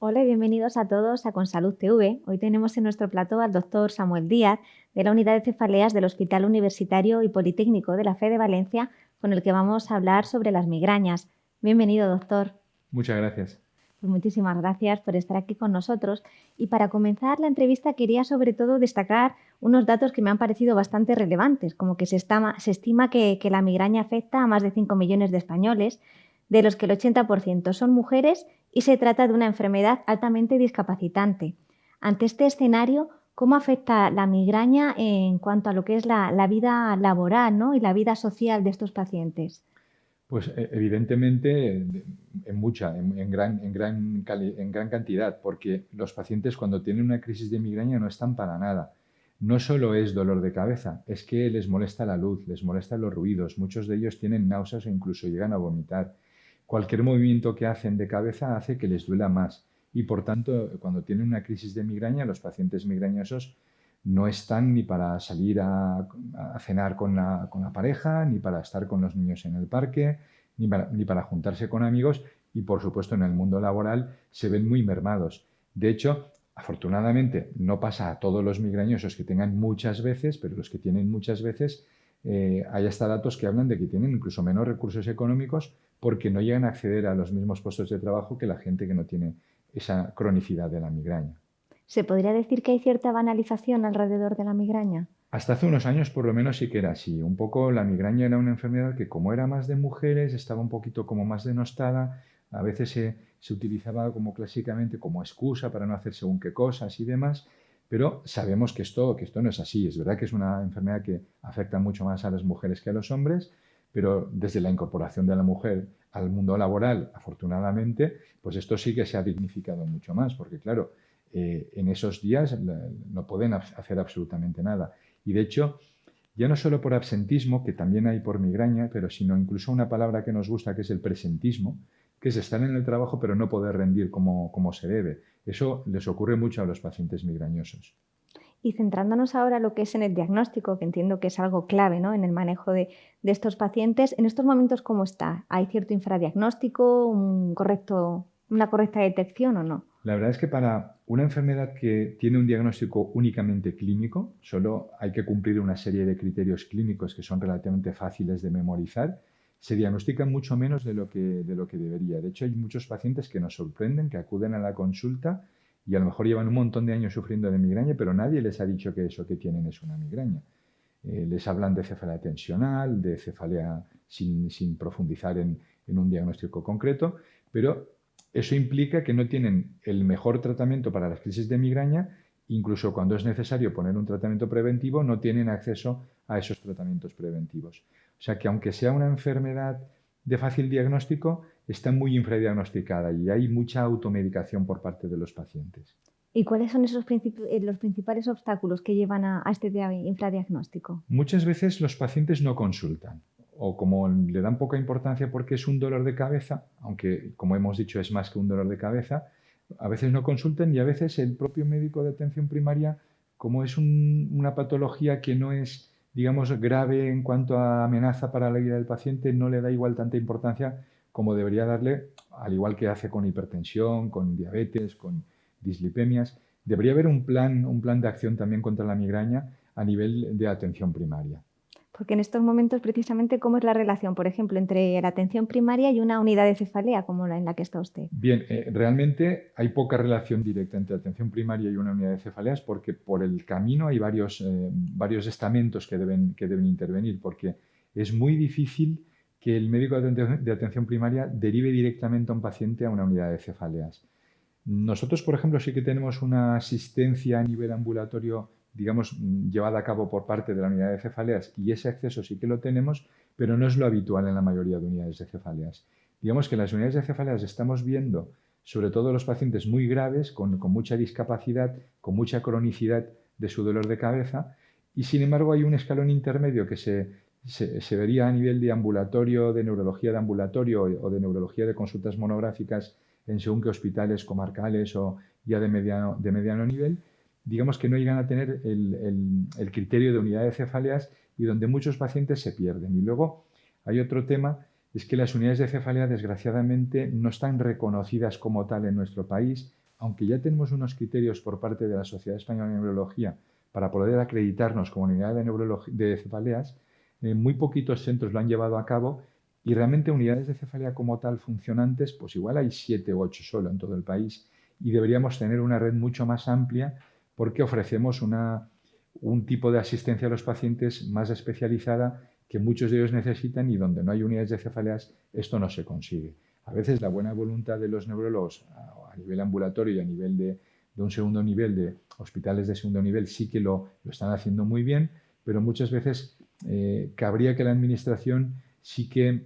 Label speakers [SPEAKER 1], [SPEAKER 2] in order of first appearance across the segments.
[SPEAKER 1] Hola y bienvenidos a todos a Consalud TV. Hoy tenemos en nuestro plató al doctor Samuel Díaz, de la Unidad de Cefaleas del Hospital Universitario y Politécnico de la Fe de Valencia, con el que vamos a hablar sobre las migrañas. Bienvenido, doctor.
[SPEAKER 2] Muchas gracias.
[SPEAKER 1] Pues muchísimas gracias por estar aquí con nosotros. Y para comenzar la entrevista quería sobre todo destacar unos datos que me han parecido bastante relevantes, como que se estima que la migraña afecta a más de 5 millones de españoles, de los que el 80% son mujeres y se trata de una enfermedad altamente discapacitante. Ante este escenario, ¿cómo afecta la migraña en cuanto a lo que es la vida laboral, ¿no? Y la vida social de estos pacientes?
[SPEAKER 2] Pues evidentemente en gran cantidad, porque los pacientes cuando tienen una crisis de migraña no están para nada. No solo es dolor de cabeza, es que les molesta la luz, les molestan los ruidos, muchos de ellos tienen náuseas o incluso llegan a vomitar. Cualquier movimiento que hacen de cabeza hace que les duela más y por tanto cuando tienen una crisis de migraña los pacientes migrañosos no están ni para salir a cenar con la pareja, ni para estar con los niños en el parque, ni para juntarse con amigos y, por supuesto, en el mundo laboral se ven muy mermados. De hecho, afortunadamente, no pasa a todos los migrañosos que tengan muchas veces, pero los que tienen muchas veces, hay hasta datos que hablan de que tienen incluso menos recursos económicos porque no llegan a acceder a los mismos puestos de trabajo que la gente que no tiene esa cronicidad de la migraña.
[SPEAKER 1] ¿Se podría decir que hay cierta banalización alrededor de la migraña?
[SPEAKER 2] Hasta hace unos años por lo menos sí que era así. Un poco la migraña era una enfermedad que como era más de mujeres, estaba un poquito como más denostada, a veces se utilizaba como clásicamente como excusa para no hacer según qué cosas y demás, pero sabemos que esto no es así. Es verdad que es una enfermedad que afecta mucho más a las mujeres que a los hombres, pero desde la incorporación de la mujer al mundo laboral, afortunadamente, pues esto sí que se ha dignificado mucho más, porque claro, en esos días no pueden hacer absolutamente nada. Y de hecho, ya no solo por absentismo, que también hay por migraña, pero sino incluso una palabra que nos gusta, que es el presentismo, que es estar en el trabajo pero no poder rendir como se debe. Eso les ocurre mucho a los pacientes migrañosos.
[SPEAKER 1] Y centrándonos ahora en lo que es en el diagnóstico, que entiendo que es algo clave, ¿no? En el manejo de estos pacientes, en estos momentos, ¿cómo está? ¿Hay cierto infradiagnóstico, una correcta detección o no?
[SPEAKER 2] La verdad es que para una enfermedad que tiene un diagnóstico únicamente clínico, solo hay que cumplir una serie de criterios clínicos que son relativamente fáciles de memorizar, se diagnostica mucho menos de lo que debería. De hecho, hay muchos pacientes que nos sorprenden, que acuden a la consulta y a lo mejor llevan un montón de años sufriendo de migraña, pero nadie les ha dicho que eso que tienen es una migraña. Les hablan de cefalea tensional, de cefalea sin profundizar en un diagnóstico concreto, pero eso implica que no tienen el mejor tratamiento para las crisis de migraña, incluso cuando es necesario poner un tratamiento preventivo, no tienen acceso a esos tratamientos preventivos. O sea que aunque sea una enfermedad de fácil diagnóstico, está muy infradiagnosticada y hay mucha automedicación por parte de los pacientes.
[SPEAKER 1] ¿Y cuáles son los principales obstáculos que llevan a este infradiagnóstico?
[SPEAKER 2] Muchas veces los pacientes no consultan o como le dan poca importancia porque es un dolor de cabeza, aunque como hemos dicho es más que un dolor de cabeza, a veces no consultan y a veces el propio médico de atención primaria, como es una patología que no es, digamos, grave en cuanto a amenaza para la vida del paciente, no le da igual tanta importancia como debería darle, al igual que hace con hipertensión, con diabetes, con dislipemias. Debería haber un plan de acción también contra la migraña a nivel de atención primaria.
[SPEAKER 1] Porque en estos momentos, precisamente, ¿cómo es la relación, por ejemplo, entre la atención primaria y una unidad de cefalea como la en la que está usted?
[SPEAKER 2] Bien, realmente hay poca relación directa entre atención primaria y una unidad de cefaleas porque por el camino hay varios estamentos que deben intervenir porque es muy difícil que el médico de atención primaria derive directamente a un paciente a una unidad de cefaleas. Nosotros, por ejemplo, sí que tenemos una asistencia a nivel ambulatorio, digamos, llevada a cabo por parte de la unidad de cefaleas y ese acceso sí que lo tenemos, pero no es lo habitual en la mayoría de unidades de cefaleas. Digamos que en las unidades de cefaleas estamos viendo sobre todo los pacientes muy graves, con mucha discapacidad, con mucha cronicidad de su dolor de cabeza, y sin embargo hay un escalón intermedio que se vería a nivel de ambulatorio, de neurología de ambulatorio o de neurología de consultas monográficas en según qué hospitales comarcales o ya de mediano nivel, digamos que no llegan a tener el criterio de unidad de cefaleas y donde muchos pacientes se pierden. Y luego hay otro tema, es que las unidades de cefalea desgraciadamente no están reconocidas como tal en nuestro país aunque ya tenemos unos criterios por parte de la Sociedad Española de Neurología para poder acreditarnos como unidad de cefaleas, muy poquitos centros lo han llevado a cabo y realmente unidades de cefalea como tal funcionantes, pues igual hay 7 u 8 solo en todo el país y deberíamos tener una red mucho más amplia porque ofrecemos un tipo de asistencia a los pacientes más especializada que muchos de ellos necesitan y donde no hay unidades de cefaleas esto no se consigue. A veces la buena voluntad de los neurólogos a nivel ambulatorio y a nivel de un segundo nivel, de hospitales de segundo nivel, sí que lo están haciendo muy bien, pero muchas veces cabría que la administración sí que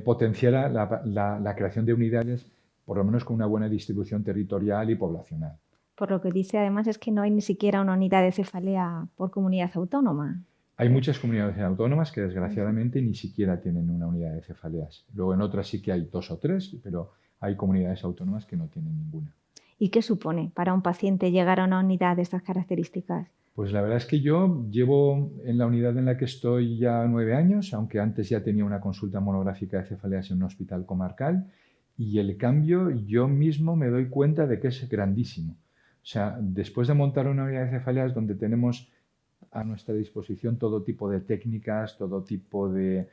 [SPEAKER 2] potenciara la creación de unidades, por lo menos con una buena distribución territorial y poblacional.
[SPEAKER 1] Por lo que dice además es que no hay ni siquiera una unidad de cefalea por comunidad autónoma.
[SPEAKER 2] Hay muchas comunidades autónomas que desgraciadamente ni siquiera tienen una unidad de cefaleas. Luego en otras sí que hay 2 o 3, pero hay comunidades autónomas que no tienen ninguna.
[SPEAKER 1] ¿Y qué supone para un paciente llegar a una unidad de estas características?
[SPEAKER 2] Pues la verdad es que yo llevo en la unidad en la que estoy ya 9 años, aunque antes ya tenía una consulta monográfica de cefaleas en un hospital comarcal, y el cambio yo mismo me doy cuenta de que es grandísimo. O sea, después de montar una unidad de cefaleas donde tenemos a nuestra disposición todo tipo de técnicas, todo tipo de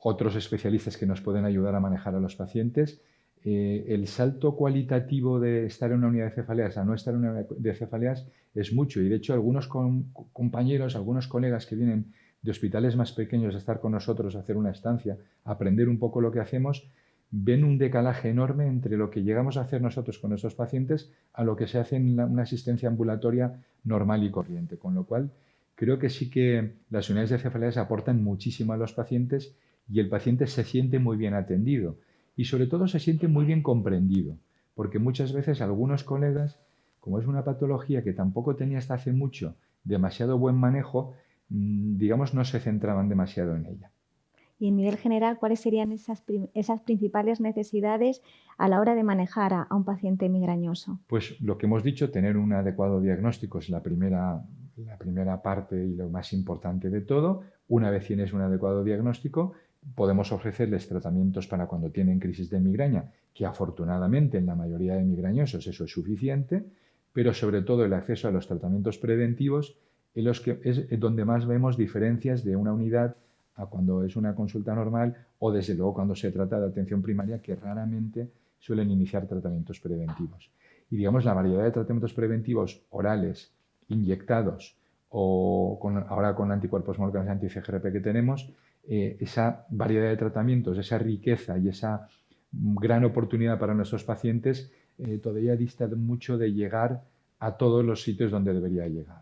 [SPEAKER 2] otros especialistas que nos pueden ayudar a manejar a los pacientes, el salto cualitativo de estar en una unidad de cefaleas a no estar en una unidad de cefaleas es mucho. Y de hecho algunos compañeros, algunos colegas que vienen de hospitales más pequeños a estar con nosotros, a hacer una estancia, a aprender un poco lo que hacemos, ven un decalaje enorme entre lo que llegamos a hacer nosotros con nuestros pacientes a lo que se hace en una asistencia ambulatoria normal y corriente. Con lo cual, creo que sí que las unidades de cefaleas aportan muchísimo a los pacientes y el paciente se siente muy bien atendido y sobre todo se siente muy bien comprendido, porque muchas veces algunos colegas, como es una patología que tampoco tenía hasta hace mucho demasiado buen manejo, digamos, no se centraban demasiado en ella.
[SPEAKER 1] Y en nivel general, ¿cuáles serían esas principales necesidades a la hora de manejar a un paciente migrañoso?
[SPEAKER 2] Pues lo que hemos dicho, tener un adecuado diagnóstico es la primera parte y lo más importante de todo. Una vez tienes un adecuado diagnóstico, podemos ofrecerles tratamientos para cuando tienen crisis de migraña, que afortunadamente en la mayoría de migrañosos eso es suficiente, pero sobre todo el acceso a los tratamientos preventivos en los que es donde más vemos diferencias de una unidad a cuando es una consulta normal o desde luego cuando se trata de atención primaria que raramente suelen iniciar tratamientos preventivos. Y digamos la variedad de tratamientos preventivos orales, inyectados o ahora con anticuerpos monoclonales anti-CGRP que tenemos, esa variedad de tratamientos, esa riqueza y esa gran oportunidad para nuestros pacientes todavía dista mucho de llegar a todos los sitios donde debería llegar.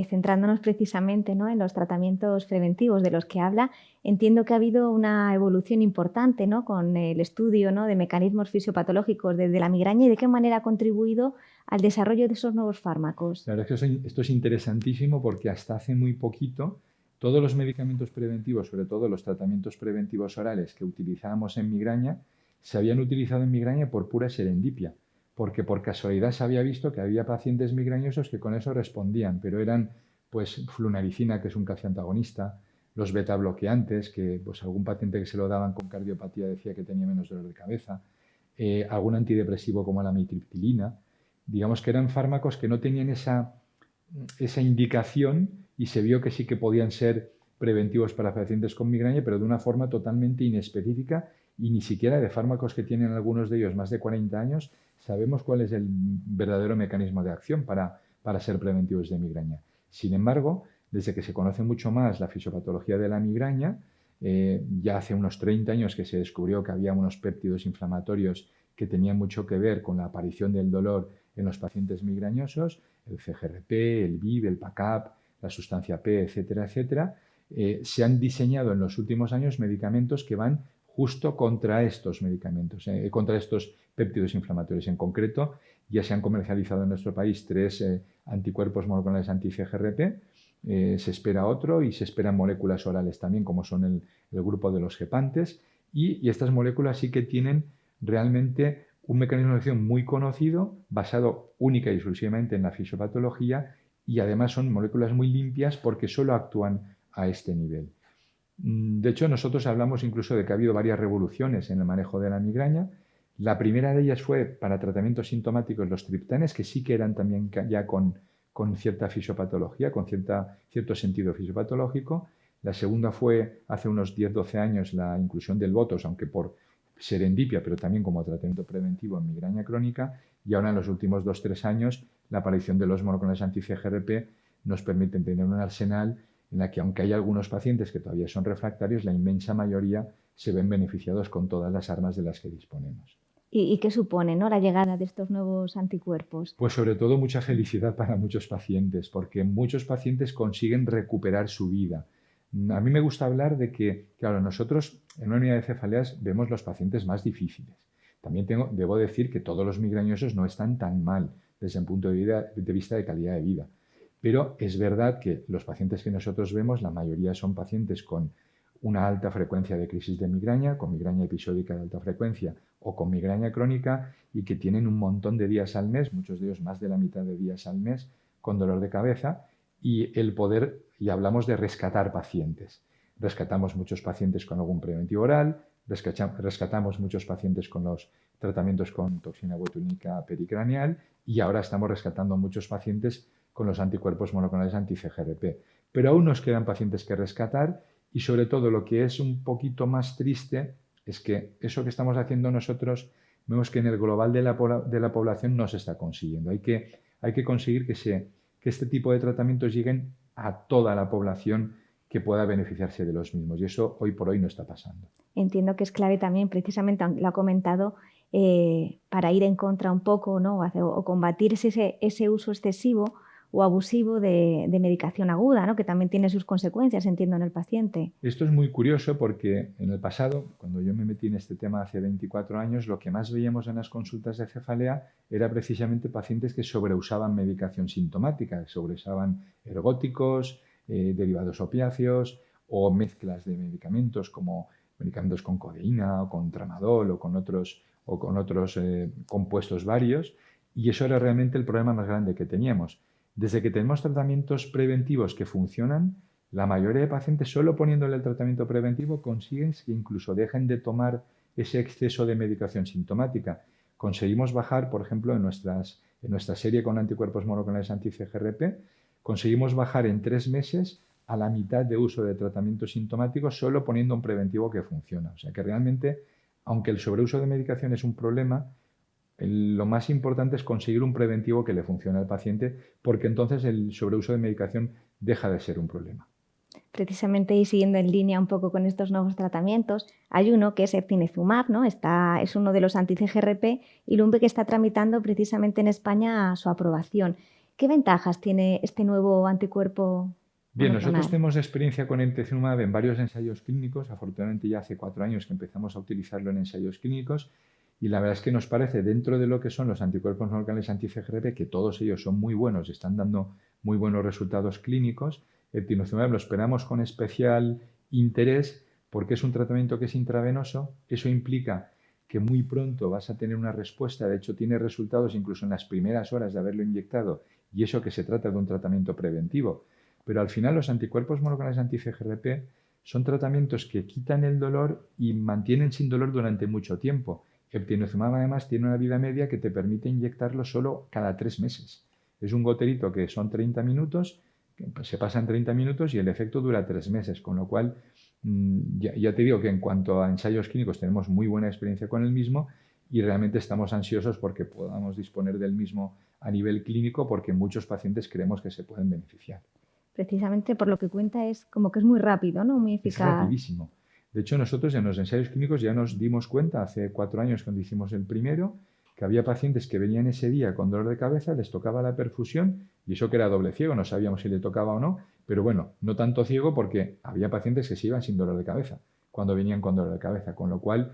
[SPEAKER 1] Centrándonos precisamente, ¿no?, en los tratamientos preventivos de los que habla, entiendo que ha habido una evolución importante, ¿no?, con el estudio, ¿no?, de mecanismos fisiopatológicos de la migraña y de qué manera ha contribuido al desarrollo de esos nuevos fármacos.
[SPEAKER 2] La verdad es que esto es interesantísimo porque hasta hace muy poquito todos los medicamentos preventivos, sobre todo los tratamientos preventivos orales que utilizábamos en migraña, se habían utilizado en migraña por pura serendipia, porque por casualidad se había visto que había pacientes migrañosos que con eso respondían, pero eran pues flunaricina, que es un calcio antagonista, los beta bloqueantes, que pues algún paciente que se lo daban con cardiopatía decía que tenía menos dolor de cabeza, algún antidepresivo como la amitriptilina, digamos que eran fármacos que no tenían esa indicación y se vio que sí que podían ser preventivos para pacientes con migraña, pero de una forma totalmente inespecífica y ni siquiera de fármacos que tienen algunos de ellos más de 40 años sabemos cuál es el verdadero mecanismo de acción para ser preventivos de migraña. Sin embargo, desde que se conoce mucho más la fisiopatología de la migraña, ya hace unos 30 años que se descubrió que había unos péptidos inflamatorios que tenían mucho que ver con la aparición del dolor en los pacientes migrañosos, el CGRP, el VIV, el PACAP, la sustancia P, etcétera, etcétera, se han diseñado en los últimos años medicamentos que van justo contra estos medicamentos, contra estos péptidos inflamatorios. En concreto, ya se han comercializado en nuestro país 3 anticuerpos monoclonales anti-CGRP, se espera otro y se esperan moléculas orales también, como son el grupo de los gepantes, y estas moléculas sí que tienen realmente un mecanismo de acción muy conocido, basado única y exclusivamente en la fisiopatología, y además son moléculas muy limpias porque solo actúan a este nivel. De hecho, nosotros hablamos incluso de que ha habido varias revoluciones en el manejo de la migraña. La primera de ellas fue para tratamientos sintomáticos los triptanes, que sí que eran también ya con cierta fisiopatología, con cierto sentido fisiopatológico. La segunda fue hace unos 10-12 años la inclusión del Botox, aunque por serendipia, pero también como tratamiento preventivo en migraña crónica. Y ahora en los últimos 2-3 años la aparición de los monoclonales anti-CGRP nos permite tener un arsenal en la que, aunque hay algunos pacientes que todavía son refractarios, la inmensa mayoría se ven beneficiados con todas las armas de las que disponemos.
[SPEAKER 1] ¿Y qué supone, ¿no?, la llegada de estos nuevos anticuerpos?
[SPEAKER 2] Pues sobre todo mucha felicidad para muchos pacientes, porque muchos pacientes consiguen recuperar su vida. A mí me gusta hablar de que, claro, nosotros en una unidad de cefaleas vemos los pacientes más difíciles. También debo decir que todos los migrañosos no están tan mal desde el punto de vista de calidad de vida. Pero es verdad que los pacientes que nosotros vemos, la mayoría son pacientes con una alta frecuencia de crisis de migraña, con migraña episódica de alta frecuencia o con migraña crónica y que tienen un montón de días al mes, muchos de ellos más de la mitad de días al mes, con dolor de cabeza y el poder, y hablamos de rescatar pacientes. Rescatamos muchos pacientes con algún preventivo oral, rescatamos muchos pacientes con los tratamientos con toxina botulínica pericraneal y ahora estamos rescatando muchos pacientes con los anticuerpos monoclonales anti-CGRP. Pero aún nos quedan pacientes que rescatar y sobre todo lo que es un poquito más triste es que eso que estamos haciendo nosotros vemos que en el global de la población no se está consiguiendo. Hay que conseguir que este tipo de tratamientos lleguen a toda la población que pueda beneficiarse de los mismos y eso hoy por hoy no está pasando.
[SPEAKER 1] Entiendo que es clave también, precisamente lo ha comentado, para ir en contra un poco, ¿no?, o combatir ese uso excesivo o abusivo de medicación aguda, ¿no?, que también tiene sus consecuencias, entiendo, en el paciente.
[SPEAKER 2] Esto es muy curioso porque en el pasado, cuando yo me metí en este tema hace 24 años, lo que más veíamos en las consultas de cefalea era precisamente pacientes que sobreusaban medicación sintomática, sobreusaban ergóticos, derivados opiáceos o mezclas de medicamentos como medicamentos con codeína o con tramadol o con otros compuestos varios, y eso era realmente el problema más grande que teníamos. Desde que tenemos tratamientos preventivos que funcionan, la mayoría de pacientes solo poniéndole el tratamiento preventivo consiguen que incluso dejen de tomar ese exceso de medicación sintomática. Conseguimos bajar, por ejemplo, en nuestra serie con anticuerpos monoclonales anti-CGRP, conseguimos bajar en 3 meses a la mitad de uso de tratamiento sintomático solo poniendo un preventivo que funciona. O sea que realmente, aunque el sobreuso de medicación es un problema, lo más importante es conseguir un preventivo que le funcione al paciente, porque entonces el sobreuso de medicación deja de ser un problema.
[SPEAKER 1] Precisamente, y siguiendo en línea un poco con estos nuevos tratamientos, hay uno que es eftinezumab, ¿no? Es uno de los anti-CGRP y Lundbeck está tramitando precisamente en España su aprobación. ¿Qué ventajas tiene este nuevo anticuerpo
[SPEAKER 2] Bien, nosotros
[SPEAKER 1] monoclonal?
[SPEAKER 2] tenemos experiencia con eftinezumab en varios ensayos clínicos. Afortunadamente ya hace 4 años que empezamos a utilizarlo en ensayos clínicos y la verdad es que nos parece, dentro de lo que son los anticuerpos monoclonales anti-CGRP, que todos ellos son muy buenos, están dando muy buenos resultados clínicos. Eftinezumab lo esperamos con especial interés porque es un tratamiento que es intravenoso. Eso implica que muy pronto vas a tener una respuesta. De hecho, tiene resultados incluso en las primeras horas de haberlo inyectado y eso que se trata de un tratamiento preventivo. Pero al final los anticuerpos monoclonales anti-CGRP son tratamientos que quitan el dolor y mantienen sin dolor durante mucho tiempo. Eftinezumab además tiene una vida media que te permite inyectarlo solo cada 3 meses. Es un goterito que son 30 minutos, que se pasan 30 minutos y el efecto dura 3 meses, con lo cual ya te digo que en cuanto a ensayos clínicos tenemos muy buena experiencia con el mismo y realmente estamos ansiosos porque podamos disponer del mismo a nivel clínico porque muchos pacientes creemos que se pueden beneficiar.
[SPEAKER 1] Precisamente por lo que cuenta es como que es muy rápido, ¿no? Muy
[SPEAKER 2] Es
[SPEAKER 1] eficaz.
[SPEAKER 2] rapidísimo. De hecho, nosotros en los ensayos clínicos ya nos dimos cuenta, hace 4 años cuando hicimos el primero, que había pacientes que venían ese día con dolor de cabeza, les tocaba la perfusión, y eso que era doble ciego, no sabíamos si le tocaba o no, pero bueno, no tanto ciego porque había pacientes que se iban sin dolor de cabeza cuando venían con dolor de cabeza, con lo cual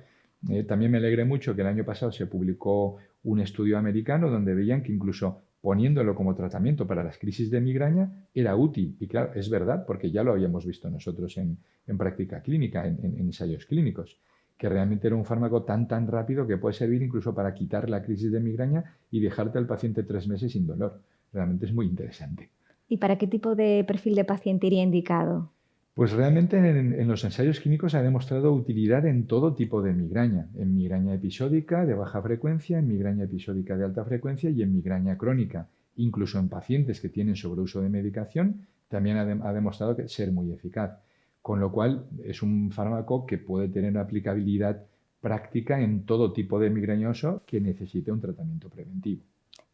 [SPEAKER 2] también me alegré mucho que el año pasado se publicó un estudio americano donde veían que incluso poniéndolo como tratamiento para las crisis de migraña era útil. Y claro, es verdad, porque ya lo habíamos visto nosotros en práctica clínica, en ensayos clínicos, que realmente era un fármaco tan rápido que puede servir incluso para quitar la crisis de migraña y dejarte al paciente 3 meses sin dolor. Realmente es muy interesante.
[SPEAKER 1] ¿Y para qué tipo de perfil de paciente iría indicado?
[SPEAKER 2] Pues realmente en los ensayos clínicos se ha demostrado utilidad en todo tipo de migraña, en migraña episódica de baja frecuencia, en migraña episódica de alta frecuencia y en migraña crónica. Incluso en pacientes que tienen sobreuso de medicación, también ha demostrado ser muy eficaz. Con lo cual es un fármaco que puede tener aplicabilidad práctica en todo tipo de migrañoso que necesite un tratamiento preventivo.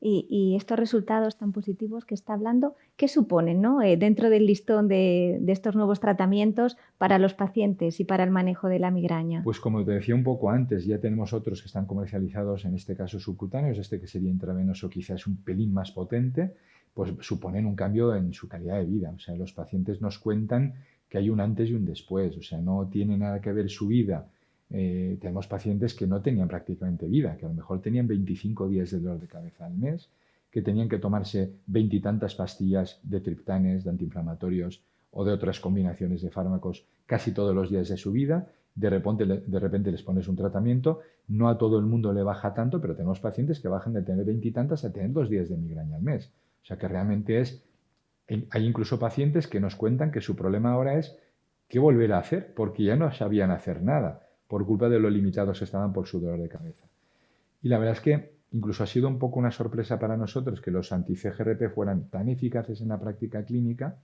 [SPEAKER 1] Y estos resultados tan positivos que está hablando, ¿qué suponen, ¿no? Dentro del listón de estos nuevos tratamientos para los pacientes y para el manejo de la migraña?
[SPEAKER 2] Pues como te decía un poco antes, ya tenemos otros que están comercializados, en este caso subcutáneos, este que sería intravenoso quizás un pelín más potente, pues suponen un cambio en su calidad de vida. O sea, los pacientes nos cuentan que hay un antes y un después, o sea, no tiene nada que ver su vida. Tenemos pacientes que no tenían prácticamente vida, que a lo mejor tenían 25 días de dolor de cabeza al mes, que tenían que tomarse 20 y tantas pastillas de triptanes, de antiinflamatorios o de otras combinaciones de fármacos casi todos los días de su vida. De repente les pones un tratamiento, no a todo el mundo le baja tanto, pero tenemos pacientes que bajan de tener 20 y tantas a tener 2 días de migraña al mes. O sea que realmente hay incluso pacientes que nos cuentan que su problema ahora es qué volver a hacer, porque ya no sabían hacer nada por culpa de lo limitados que estaban por su dolor de cabeza. Y la verdad es que incluso ha sido un poco una sorpresa para nosotros que los anti-CGRP fueran tan eficaces en la práctica clínica,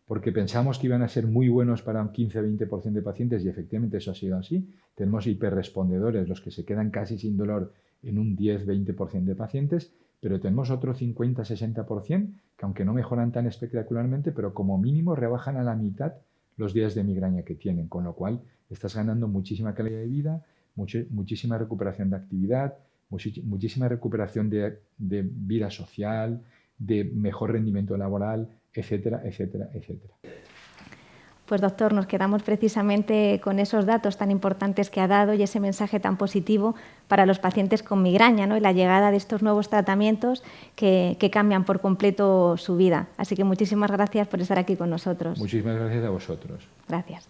[SPEAKER 2] porque pensamos que iban a ser muy buenos para un 15-20% de pacientes y efectivamente eso ha sido así. Tenemos hiperrespondedores, los que se quedan casi sin dolor en un 10-20% de pacientes, pero tenemos otro 50-60% que aunque no mejoran tan espectacularmente, pero como mínimo rebajan a la mitad los días de migraña que tienen, con lo cual estás ganando muchísima calidad de vida, muchísima recuperación de actividad, muchísima recuperación de vida social, de mejor rendimiento laboral, etcétera, etcétera, etcétera.
[SPEAKER 1] Pues doctor, nos quedamos precisamente con esos datos tan importantes que ha dado y ese mensaje tan positivo para los pacientes con migraña, ¿no? Y la llegada de estos nuevos tratamientos que cambian por completo su vida. Así que muchísimas gracias por estar aquí con nosotros.
[SPEAKER 2] Muchísimas gracias a vosotros.
[SPEAKER 1] Gracias.